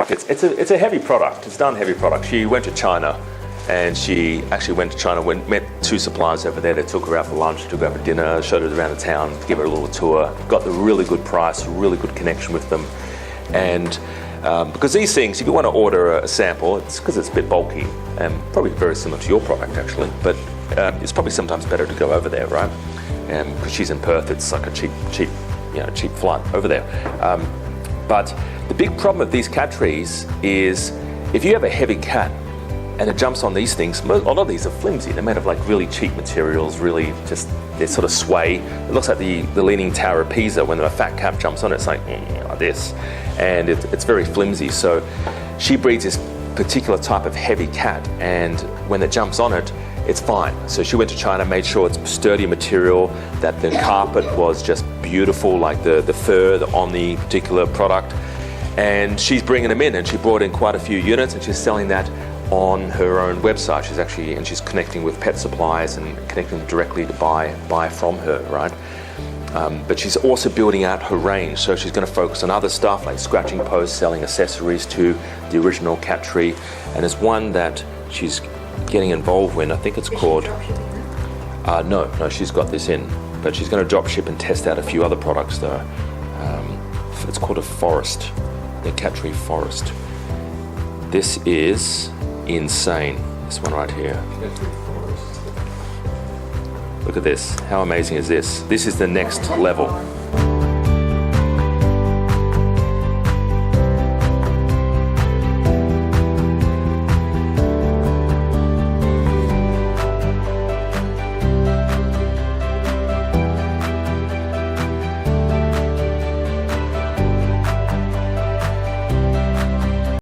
product. It's a heavy product. It's done heavy product. She went to China, and she actually went to China, met 2 suppliers over there. They took her out for lunch, took her out for dinner, showed her around the town, gave her a little tour, got the really good price, really good connection with them. And because these things, if you want to order a sample, it's because it's a bit bulky and probably very similar to your product actually, but it's probably sometimes better to go over there, right? Because she's in Perth, it's like a cheap flight over there. But the big problem with these cat trees is if you have a heavy cat and it jumps on these things, a lot of these are flimsy. They're made of like really cheap materials, really just, they sort of sway. It looks like the Leaning Tower of Pisa when a fat cat jumps on it, it's like this. And it's very flimsy. So she breeds this particular type of heavy cat, and when it jumps on it, it's fine. So she went to China, made sure it's sturdy material, that the carpet was just beautiful, like the fur on the particular product. And she's bringing them in, and she brought in quite a few units, and she's selling that on her own website. She's connecting with pet suppliers and connecting them directly to buy from her, right? But she's also building out her range, so she's going to focus on other stuff like scratching posts, selling accessories to the original cat tree, and there's one that she's getting involved in. I think it's called. No, she's got this in, but she's going to drop ship and test out a few other products though. It's called a forest, the cat tree forest. This is insane. This one right here. Look at this. How amazing is this? This is the next level.